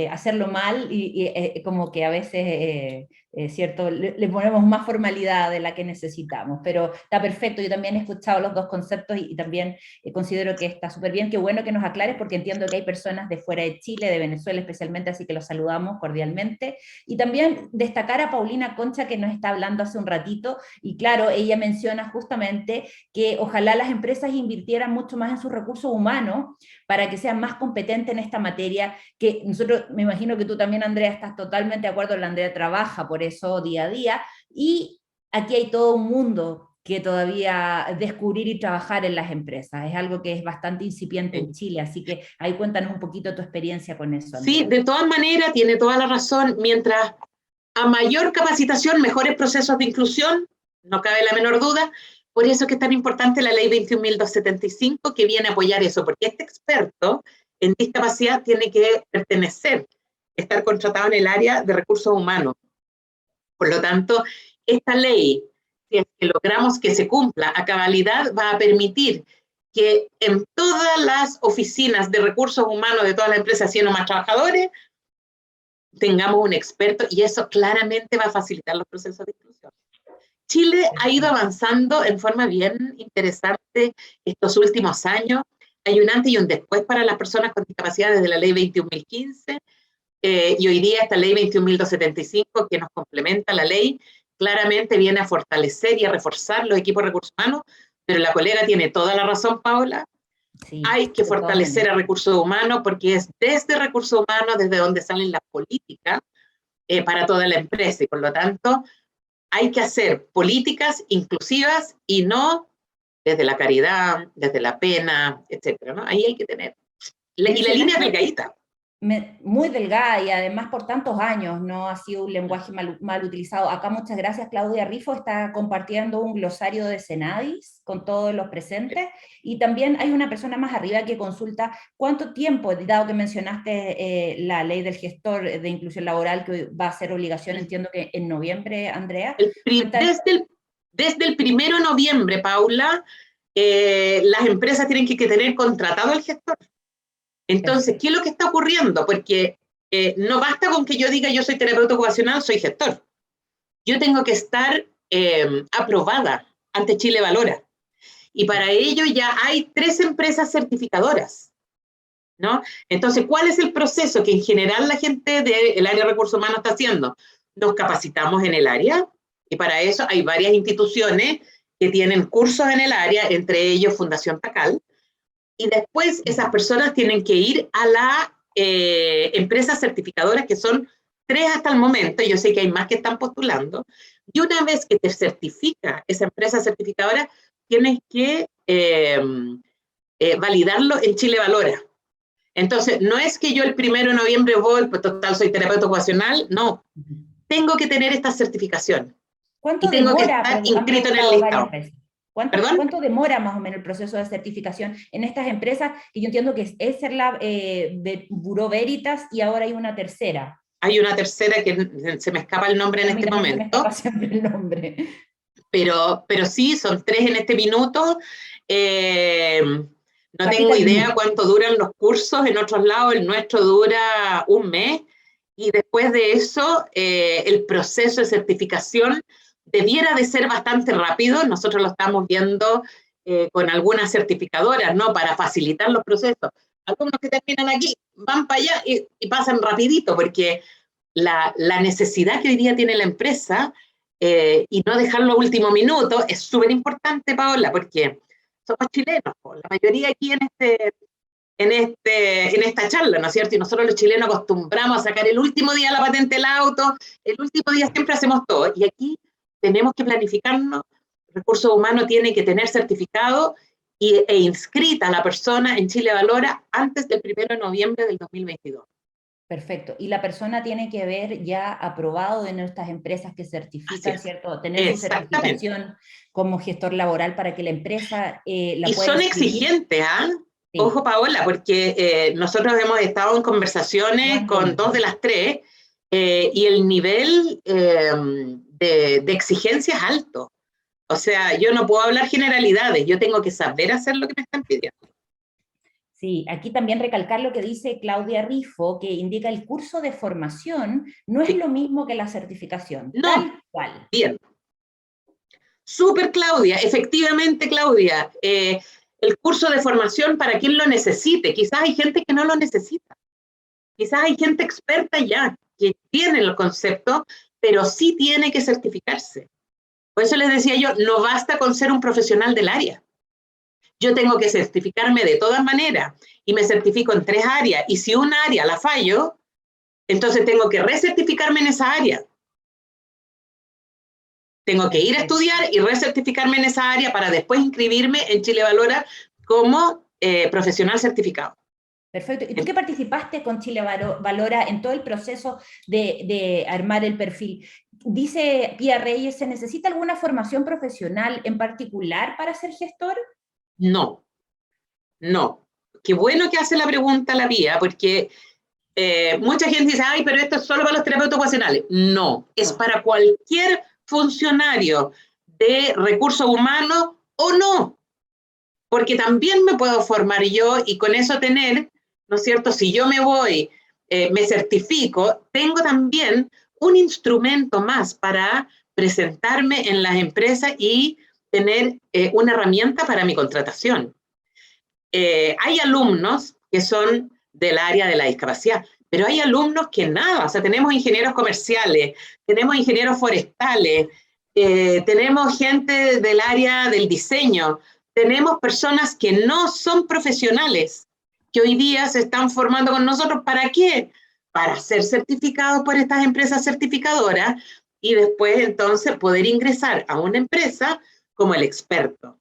hacerlo mal y como que a veces, ¿cierto? Le ponemos más formalidad de la que necesitamos, pero está perfecto, yo también he escuchado los dos conceptos y también considero que está súper bien, qué bueno que nos aclares porque entiendo que hay personas de fuera de Chile, de Venezuela especialmente, así que los saludamos cordialmente, y también destacar a Paulina Concha que nos está hablando hace un ratito, y claro, ella menciona justamente que ojalá las empresas invirtieran mucho más en sus recursos humanos para que sean más competentes en esta materia, que nosotros, me imagino que tú también, Andrea, estás totalmente de acuerdo, la Andrea trabaja por eso día a día, y aquí hay todo un mundo que todavía descubrir y trabajar en las empresas. Es algo que es bastante incipiente en Chile, así que ahí cuéntanos un poquito tu experiencia con eso, Andrea. Sí, de todas maneras, tiene toda la razón. Mientras a mayor capacitación, mejores procesos de inclusión, no cabe la menor duda. Por eso es que es tan importante la ley 21.275 que viene a apoyar eso, porque este experto en discapacidad tiene que pertenecer, estar contratado en el área de recursos humanos. Por lo tanto, esta ley, si es que logramos que se cumpla a cabalidad, va a permitir que en todas las oficinas de recursos humanos de todas las empresas, siendo más trabajadores, tengamos un experto, y eso claramente va a facilitar los procesos de inclusión. Chile ha ido avanzando en forma bien interesante estos últimos años. Hay un antes y un después para las personas con discapacidad desde la ley 21.015, y hoy día esta ley 21.275 que nos complementa la ley, claramente viene a fortalecer y a reforzar los equipos de recursos humanos, pero la colega tiene toda la razón, Paula. Sí, hay que fortalecer a recursos humanos porque es desde recursos humanos desde donde salen las políticas para toda la empresa, y por lo tanto hay que hacer políticas inclusivas y no desde la caridad, desde la pena, etcétera, ¿no? Ahí hay que tener. Y la línea es delgadita. Muy delgada y además por tantos años no ha sido un lenguaje mal utilizado. Acá muchas gracias, Claudia Rifo está compartiendo un glosario de Senadis con todos los presentes, y también hay una persona más arriba que consulta cuánto tiempo, dado que mencionaste la ley del gestor de inclusión laboral que va a ser obligación, entiendo que en noviembre, Andrea. Desde el 1 de noviembre, Paula, las empresas tienen que tener contratado al gestor. Entonces, ¿qué es lo que está ocurriendo? Porque no basta con que yo diga yo soy terapeuta ocupacional, soy gestor. Yo tengo que estar aprobada ante Chile Valora. Y para ello ya hay 3 empresas certificadoras, ¿no? Entonces, ¿cuál es el proceso que en general la gente del área de recursos humanos está haciendo? Nos capacitamos en el área, y para eso hay varias instituciones que tienen cursos en el área, entre ellos Fundación Tacal, y después esas personas tienen que ir a la empresas certificadoras, que son 3 hasta el momento, yo sé que hay más que están postulando, y una vez que te certifica esa empresa certificadora, tienes que validarlo en Chile Valora. Entonces, no es que yo el 1 de noviembre voy, pues total, soy terapeuta ocupacional, no. Tengo que tener esta certificación. ¿Cuánto y tengo demora? que estar inscrito en el listado. ¿Cuánto demora más o menos el proceso de certificación en estas empresas? Que yo entiendo que es la Bureau Veritas y ahora hay una tercera. Hay una tercera que se me escapa el nombre en este momento. Se me escapa siempre el nombre. Pero sí, son 3 en este minuto. No tengo idea cuánto duran los cursos en otros lados, el nuestro dura un mes, y después de eso el proceso de certificación debiera de ser bastante rápido. Nosotros lo estamos viendo con algunas certificadoras, ¿no? Para facilitar los procesos. Algunos que terminan aquí van para allá y pasan rapidito, porque la necesidad que hoy día tiene la empresa y no dejarlo a último minuto es súper importante, Paola, porque somos chilenos, la mayoría aquí en esta charla, ¿no es cierto? Y nosotros los chilenos acostumbramos a sacar el último día la patente del auto, el último día siempre hacemos todo, y aquí tenemos que planificarnos. Recursos Humanos tiene que tener certificado e inscrita a la persona en Chile Valora antes del 1 de noviembre del 2022. Perfecto. Y la persona tiene que haber ya aprobado en estas empresas que certifican, ¿cierto? Tener su certificación como gestor laboral para que la empresa la pueda. Y son exigentes, ¿ah? Sí. Ojo, Paola, porque nosotros hemos estado en conversaciones con 2 de las 3 y el nivel de exigencia es alto. O sea, yo no puedo hablar generalidades, yo tengo que saber hacer lo que me están pidiendo. Sí, aquí también recalcar lo que dice Claudia Rifo, que indica el curso de formación no es lo mismo que la certificación. No, tal cual. Bien. Súper, Claudia, efectivamente, Claudia. El curso de formación para quien lo necesite. Quizás hay gente que no lo necesita. Quizás hay gente experta ya, que tiene el concepto, pero sí tiene que certificarse. Por eso les decía yo, no basta con ser un profesional del área. Yo tengo que certificarme de todas maneras, y me certifico en 3 áreas, y si una área la fallo, entonces tengo que recertificarme en esa área. Tengo que ir a estudiar y recertificarme en esa área para después inscribirme en Chile Valora como profesional certificado. Perfecto. ¿Y tú que participaste con Chile Valora en todo el proceso de armar el perfil? Dice Pía Reyes, ¿se necesita alguna formación profesional en particular para ser gestor? No, no. Qué bueno que hace la pregunta la Pía, porque mucha gente dice, ay, pero esto es solo para los terapeutas ocupacionales. No, es para cualquier funcionario de recursos humanos o no, porque también me puedo formar yo y con eso tener, ¿no es cierto? Si yo me voy, me certifico, tengo también un instrumento más para presentarme en las empresas y tener una herramienta para mi contratación. Hay alumnos que son del área de la discapacidad, pero hay alumnos que nada, o sea, tenemos ingenieros comerciales, tenemos ingenieros forestales, tenemos gente del área del diseño, tenemos personas que no son profesionales, que hoy día se están formando con nosotros. ¿Para qué? para ser certificados por estas empresas certificadoras y después entonces poder ingresar a una empresa como el experto.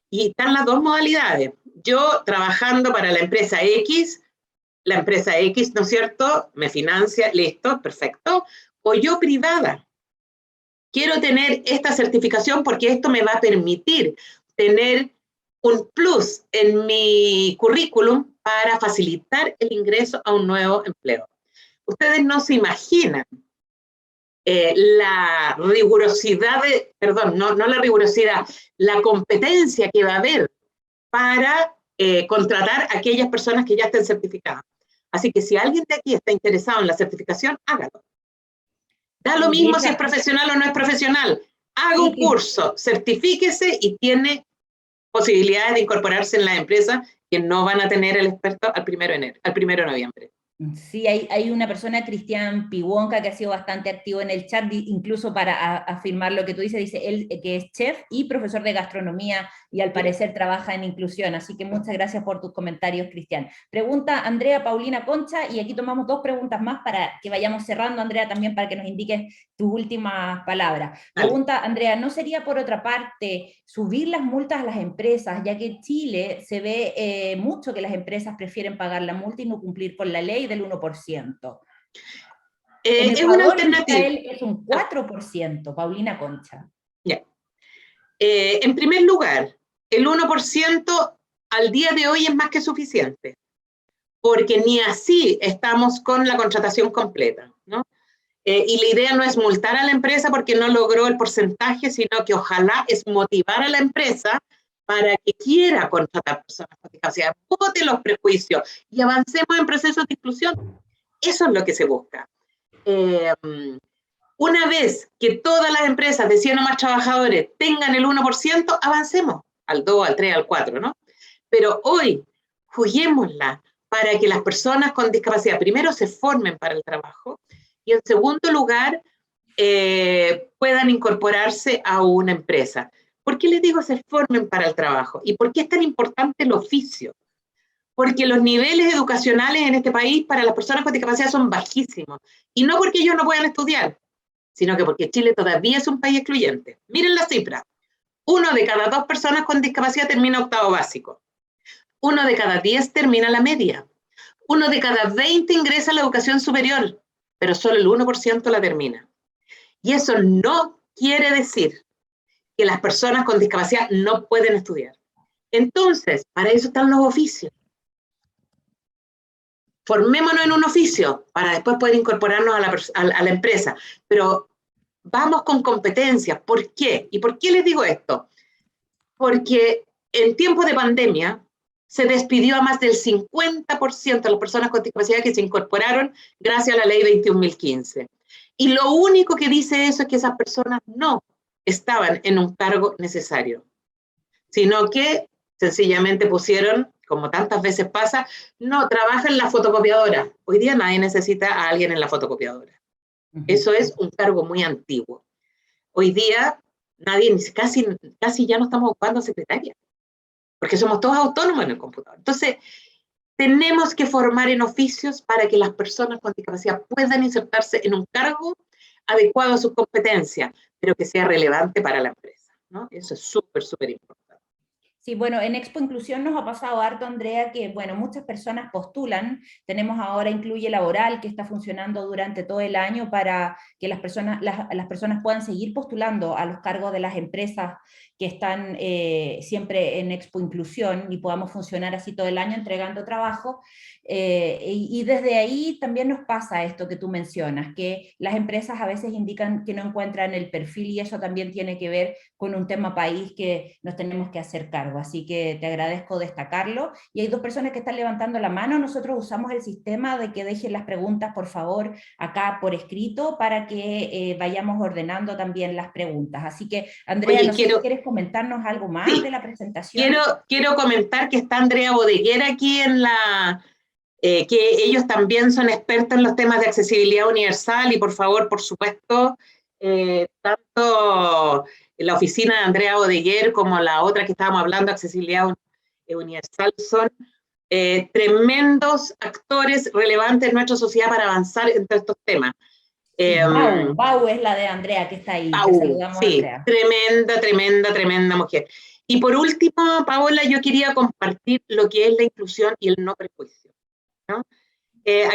Y están las dos modalidades. Yo trabajando para la empresa X, ¿no es cierto?, me financia, listo, perfecto. O yo privada, quiero tener esta certificación porque esto me va a permitir tener un plus en mi currículum para facilitar el ingreso a un nuevo empleo. Ustedes no se imaginan la rigurosidad, no la rigurosidad, la competencia que va a haber para contratar a aquellas personas que ya estén certificadas. Así que si alguien de aquí está interesado en la certificación, hágalo. Da lo mismo si es profesional o no es profesional. Haga un curso, certifíquese y tiene posibilidades de incorporarse en la empresa que no van a tener el experto al 1 de noviembre. Sí, hay una persona, Cristian Piwonka, que ha sido bastante activo en el chat, incluso para afirmar lo que tú dices, dice él que es chef y profesor de gastronomía y al parecer trabaja en inclusión, así que muchas gracias por tus comentarios, Cristian. Pregunta Andrea Paulina Concha, y aquí tomamos 2 preguntas más para que vayamos cerrando, Andrea, también para que nos indiques tus últimas palabras. Pregunta Andrea, ¿no sería por otra parte subir las multas a las empresas, ya que en Chile se ve mucho que las empresas prefieren pagar la multa y no cumplir con la ley del 1%? En Es Ecuador, una alternativa. Israel es un 4%, Paulina Concha. Yeah. En primer lugar, el 1% al día de hoy es más que suficiente, porque ni así estamos con la contratación completa, ¿no? Y la idea no es multar a la empresa porque no logró el porcentaje, sino que ojalá es motivar a la empresa para que quiera contratar personas con discapacidad, bote los prejuicios y avancemos en procesos de inclusión. Eso es lo que se busca. Una vez que todas las empresas de 100 o más trabajadores tengan el 1%, avancemos al 2, al 3, al 4, ¿no? Pero hoy, juguémosla para que las personas con discapacidad primero se formen para el trabajo y en segundo lugar puedan incorporarse a una empresa. ¿Por qué les digo se formen para el trabajo? ¿Y por qué es tan importante el oficio? Porque los niveles educacionales en este país para las personas con discapacidad son bajísimos. Y no porque ellos no puedan estudiar, sino que porque Chile todavía es un país excluyente. Miren la cifra. 1 de cada 2 personas con discapacidad termina octavo básico. 1 de cada 10 termina la media. 1 de cada 20 ingresa a la educación superior, pero solo el 1% la termina. Y eso no quiere decir que las personas con discapacidad no pueden estudiar. Entonces, para eso están los oficios. Formémonos en un oficio para después poder incorporarnos a la empresa. Pero vamos con competencias. ¿Por qué? ¿Y por qué les digo esto? Porque en tiempos de pandemia se despidió a más del 50% de las personas con discapacidad que se incorporaron gracias a la ley 21.015. Y lo único que dice eso es que esas personas no estaban en un cargo necesario, sino que sencillamente pusieron, como tantas veces pasa, no, trabaja en la fotocopiadora. Hoy día nadie necesita a alguien en la fotocopiadora. Eso es un cargo muy antiguo. Hoy día nadie, casi ya no estamos ocupando secretaria, porque somos todos autónomos en el computador. Entonces, tenemos que formar en oficios para que las personas con discapacidad puedan insertarse en un cargo adecuado a sus competencias, pero que sea relevante para la empresa, ¿no? Eso es súper, súper importante. Sí, bueno, en Expo Inclusión nos ha pasado harto, Andrea, que bueno, muchas personas postulan. Tenemos ahora Incluye Laboral, que está funcionando durante todo el año para que las personas puedan seguir postulando a los cargos de las empresas que están siempre en Expo Inclusión y podamos funcionar así todo el año entregando trabajo. Y desde ahí también nos pasa esto que tú mencionas, que las empresas a veces indican que no encuentran el perfil y eso también tiene que ver con un tema país que nos tenemos que hacer cargo. Así que te agradezco destacarlo. Y hay 2 personas que están levantando la mano. Nosotros usamos el sistema de que dejen las preguntas, por favor, acá por escrito para que vayamos ordenando también las preguntas. Así que, Andrea, Oye, no sé si quieres comentarnos algo más de la presentación. Quiero comentar que está Andrea Bodeguera aquí en que ellos también son expertos en los temas de accesibilidad universal y por favor, por supuesto, tanto la oficina de Andrea Bodeguer como la otra que estábamos hablando, accesibilidad universal, son tremendos actores relevantes en nuestra sociedad para avanzar en todos estos temas. Sí, Bau es la de Andrea, que está ahí. Te saludamos, Sí, Andrea. tremenda mujer. Y por último, Paola, yo quería compartir lo que es la inclusión y el no prejuicio, ¿no?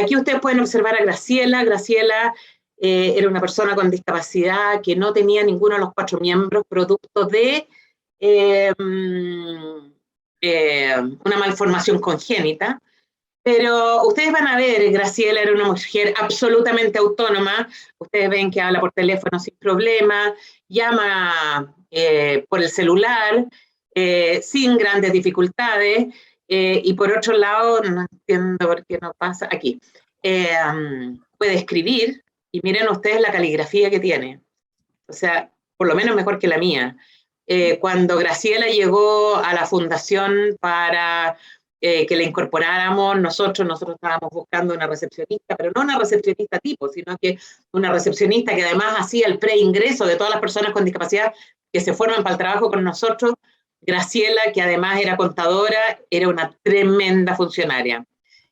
Aquí ustedes pueden observar a Graciela. Graciela era una persona con discapacidad que no tenía ninguno de los 4 miembros, producto de una malformación congénita. Pero ustedes van a ver, Graciela era una mujer absolutamente autónoma. Ustedes ven que habla por teléfono sin problema, llama por el celular, sin grandes dificultades. Y por otro lado, no entiendo por qué no pasa, aquí, puede escribir, y miren ustedes la caligrafía que tiene. O sea, por lo menos mejor que la mía. Cuando Graciela llegó a la fundación para que la incorporáramos, nosotros estábamos buscando una recepcionista, pero no una recepcionista tipo, sino que una recepcionista que además hacía el preingreso de todas las personas con discapacidad que se forman para el trabajo con nosotros. Graciela, que además era contadora, era una tremenda funcionaria.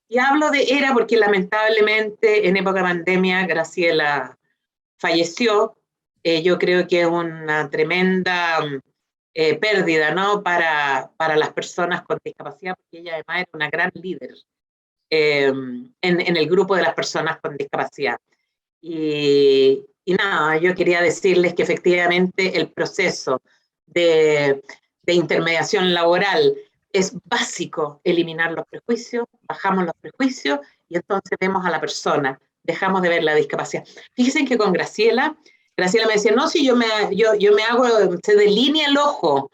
Y hablo de era porque lamentablemente en época de pandemia Graciela falleció. Yo creo que es una tremenda pérdida, ¿no? Para las personas con discapacidad, porque ella además era una gran líder en el grupo de las personas con discapacidad. Y nada, yo quería decirles que efectivamente el proceso de intermediación laboral es básico eliminar los prejuicios, bajamos los prejuicios y entonces vemos a la persona, dejamos de ver la discapacidad. Fíjense que con Graciela me decía, no, si yo me hago, se delinea el ojo.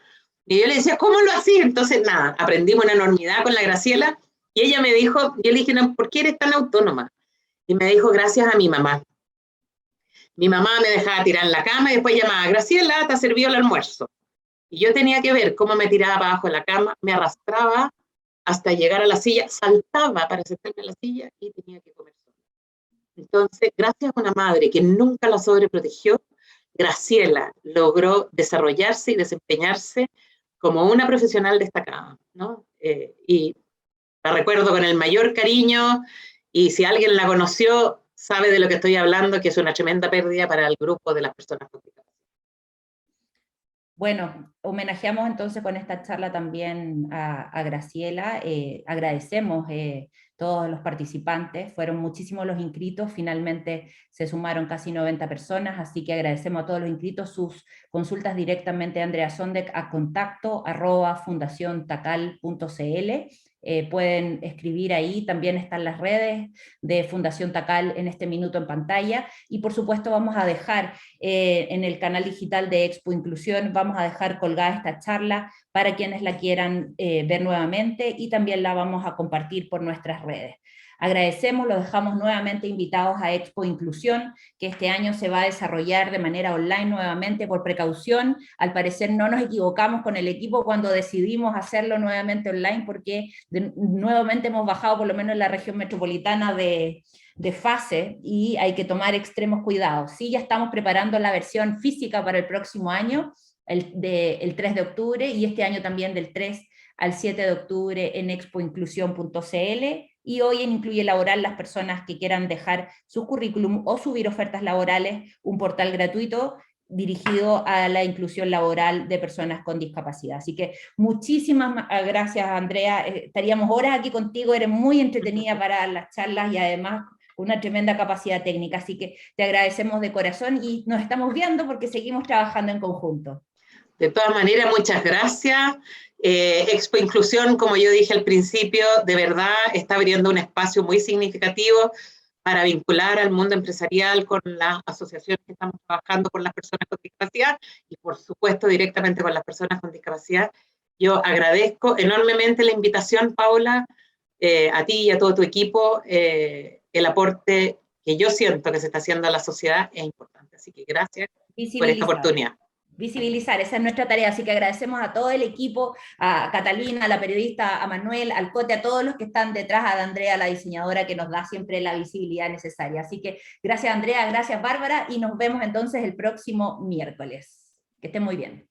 Y yo le decía, ¿cómo lo hacía? Entonces, nada, aprendimos una enormidad con la Graciela y ella me dijo, yo le dije, no, ¿por qué eres tan autónoma? Y me dijo, gracias a mi mamá. Mi mamá me dejaba tirar en la cama y después llamaba, Graciela, te ha servido el almuerzo. Y yo tenía que ver cómo me tiraba para abajo de la cama, me arrastraba hasta llegar a la silla, saltaba para sentarme en la silla y tenía que comer sola. Entonces, gracias a una madre que nunca la sobreprotegió, Graciela logró desarrollarse y desempeñarse como una profesional destacada, ¿no? Y la recuerdo con el mayor cariño, y si alguien la conoció, sabe de lo que estoy hablando, que es una tremenda pérdida para el grupo de las personas con discapacidad. Bueno, homenajeamos entonces con esta charla también a Graciela, agradecemos todos los participantes, fueron muchísimos los inscritos, finalmente se sumaron casi 90 personas, así que agradecemos a todos los inscritos, sus consultas directamente a Andrea Sondek a contacto@fundaciontacal.cl. Pueden escribir ahí, también están las redes de Fundación Tacal en este minuto en pantalla, y por supuesto vamos a dejar en el canal digital de Expo Inclusión, vamos a dejar colgada esta charla para quienes la quieran ver nuevamente, y también la vamos a compartir por nuestras redes. Agradecemos, los dejamos nuevamente invitados a Expo Inclusión, que este año se va a desarrollar de manera online nuevamente por precaución. Al parecer no nos equivocamos con el equipo cuando decidimos hacerlo nuevamente online, porque nuevamente hemos bajado por lo menos en la región metropolitana de fase y hay que tomar extremos cuidados. Sí, ya estamos preparando la versión física para el próximo año, el 3 de octubre, y este año también del 3 al 7 de octubre en expoinclusión.cl, y hoy en Incluye Laboral, las personas que quieran dejar su currículum o subir ofertas laborales, un portal gratuito dirigido a la inclusión laboral de personas con discapacidad. Así que muchísimas gracias, Andrea. Estaríamos horas aquí contigo, eres muy entretenida para las charlas y además una tremenda capacidad técnica, así que te agradecemos de corazón y nos estamos viendo porque seguimos trabajando en conjunto. De todas maneras, muchas gracias. Expo Inclusión, como yo dije al principio, de verdad está abriendo un espacio muy significativo para vincular al mundo empresarial con las asociaciones que estamos trabajando con las personas con discapacidad y, por supuesto, directamente con las personas con discapacidad. Yo agradezco enormemente la invitación, Paula, a ti y a todo tu equipo. El aporte que yo siento que se está haciendo a la sociedad es importante. Así que gracias por esta oportunidad. Visibilizar, esa es nuestra tarea, así que agradecemos a todo el equipo, a Catalina, a la periodista, a Manuel, al Cote, a todos los que están detrás, a Andrea, la diseñadora, que nos da siempre la visibilidad necesaria. Así que gracias, Andrea, gracias, Bárbara, y nos vemos entonces el próximo miércoles. Que estén muy bien.